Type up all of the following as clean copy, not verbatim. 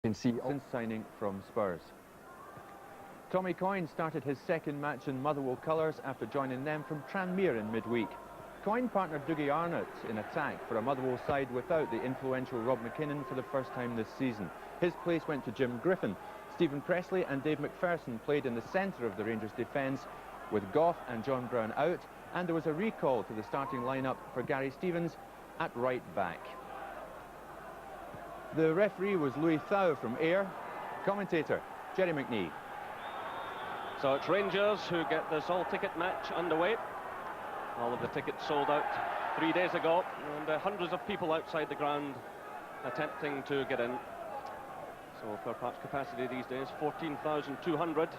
You can see signing from Spurs. Tommy Coyne started his second match in Motherwell colours after joining them from Tranmere in midweek. Coyne partnered Dougie Arnott in attack for a Motherwell side without the influential Rob McKinnon for the first time this season. His place went to Jim Griffin. Stephen Pressley and Dave McPherson played in the centre of the Rangers' defence, with Gough and John Brown out, and there was a recall to the starting lineup for Gary Stevens at right back. The referee was Louis Thau from Ayr. Commentator, Jerry McNee. So it's Rangers who get this all-ticket match underway. All of the tickets sold out 3 days ago, and hundreds of people outside the ground attempting to get in. So for perhaps capacity these days, 14,200.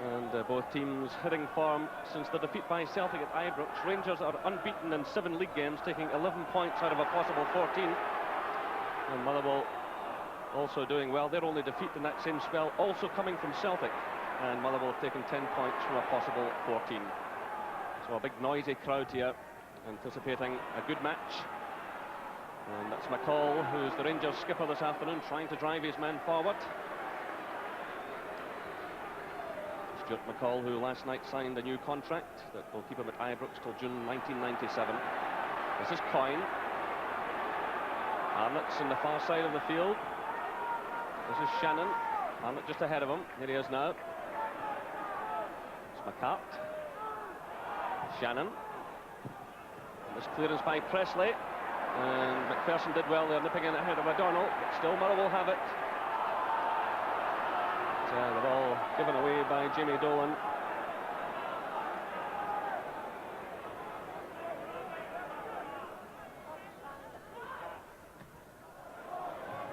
And both teams hitting form since the defeat by Celtic at Ibrox. Rangers are unbeaten in 7 league games, taking 11 points out of a possible 14. And Motherwell also doing well. Their only defeat in that same spell also coming from Celtic. And Motherwell have taken 10 points from a possible 14. So a big noisy crowd here, anticipating a good match. And that's McCall, who's the Rangers skipper this afternoon, trying to drive his men forward. Stuart McCall, who last night signed a new contract that will keep him at Ibrox till June 1997. This is Coyne. Arnott's in the far side of the field. This is Shannon. Arnott just ahead of him. Here he is now. It's McCart. Shannon. And this clearance by Pressley. And McPherson did well there, nipping in ahead of O'Donnell. But still Motherwell have it. The ball given away by Jamie Dolan.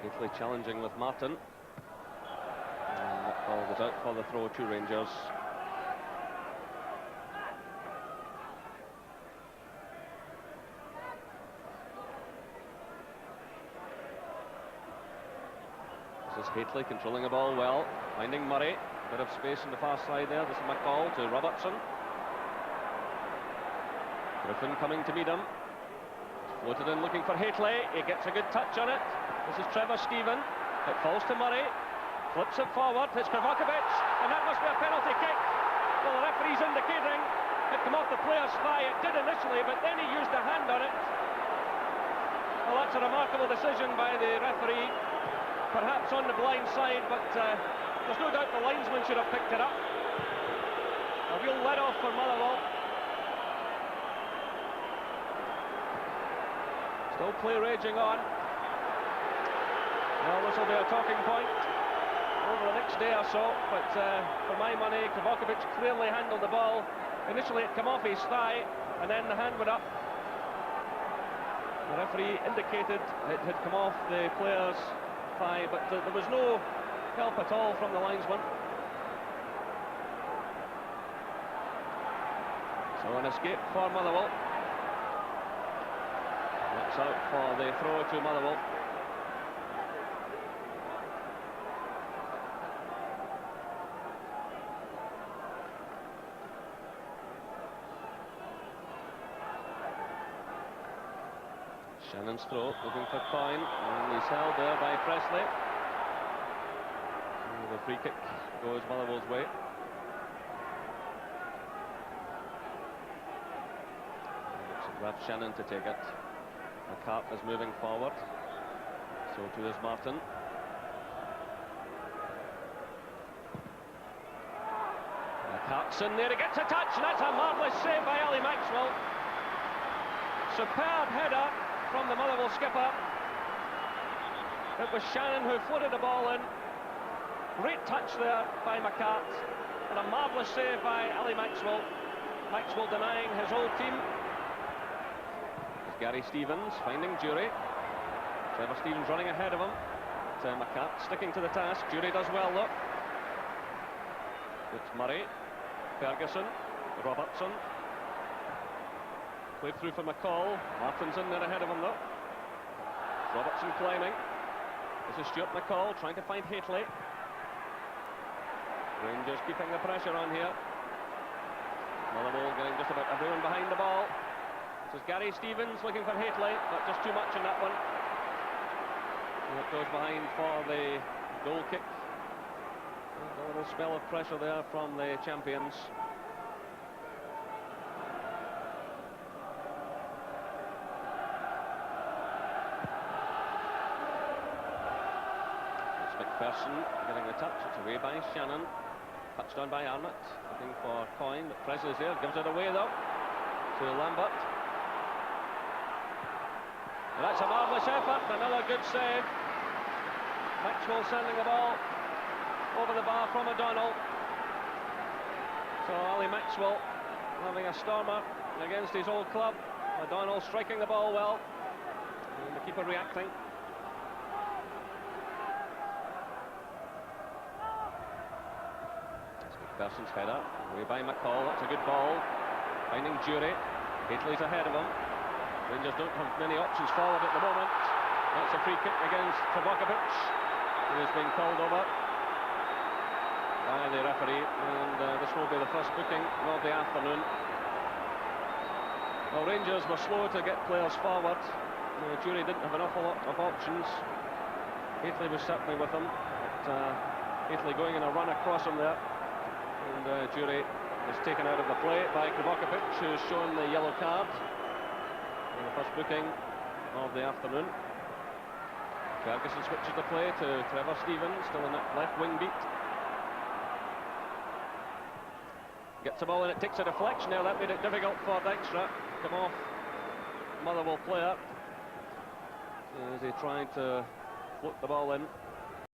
Italy challenging with Martin. And that ball was out for the throw to Rangers. This is Haitley controlling the ball well, finding Murray. A bit of space on the far side there. This is McCall to Robertson. Griffin coming to meet him. Floated in looking for Haitley. He gets a good touch on it. This is Trevor Stephen. It falls to Murray. Flips it forward. It's Kravokovic. And that must be a penalty kick. Well, the referee's indicating it come off the player's thigh. It did initially, but then he used a hand on it. Well, that's a remarkable decision by the referee. Perhaps on the blind side, but there's no doubt the linesman should have picked it up. A real let-off for Motherwell. Still play raging on. Well, this will be a talking point over the next day or so, but for my money, Kravokovic clearly handled the ball. Initially it came off his thigh, and then the hand went up. The referee indicated it had come off the player's thigh, but there was no help at all from the linesman. So an escape for Motherwell. That's out for the throw to Motherwell. Shannon's throw, looking for Coyne, and he's held there by Pressley. And the free kick goes Motherwell's way. It's Ralph Shannon to take it. McCart is moving forward. So too is Martin. McCart's in there, he gets a touch, and that's a marvellous save by Ali Maxwell. Superb header from the Motherwell skipper. It was Shannon who floated the ball in. Great touch there by McCart, and a marvellous save by Ali Maxwell. Maxwell denying his old team. There's Gary Stevens finding Jury. Trevor Stevens running ahead of him. McCart sticking to the task. Jury does well though. It's Murray, Ferguson, Robertson. Played through for McCall. Martin's in there ahead of him though. Robertson climbing. This is Stuart McCall trying to find Haitley. Rangers keeping the pressure on here. Motherwell getting just about everyone behind the ball. This is Gary Stevens looking for Haitley, but just too much in that one. And it goes behind for the goal kick. A little spell of pressure there from the champions. It's McPherson getting the touch. It's away by Shannon. Touched on by Arnott. Looking for Coyne, but Presley's there. Gives it away though to Lambert. And that's a marvellous effort. Another good save. Maxwell sending the ball over the bar from O'Donnell. So Ali Maxwell having a stormer against his old club. O'Donnell striking the ball well. And the keeper reacting. Person's header, away by McCall. That's a good ball. Finding Jury. Gately's ahead of him. Rangers don't have many options forward at the moment. That's a free kick against Trebokovic, who has been called over by the referee, and this will be the first booking of the afternoon. Well, Rangers were slow to get players forward. Jury didn't have an awful lot of options. Gately was certainly with him, but Gately going in a run across him there. And Jury is taken out of the play by Krvokovic, who's shown the yellow card in the first booking of the afternoon. Ferguson switches the play to Trevor Stevens, still in that left wing beat. Gets the ball and it takes a deflection there. That made it difficult for Dykstra to come off Motherwell player as he tried to float the ball in.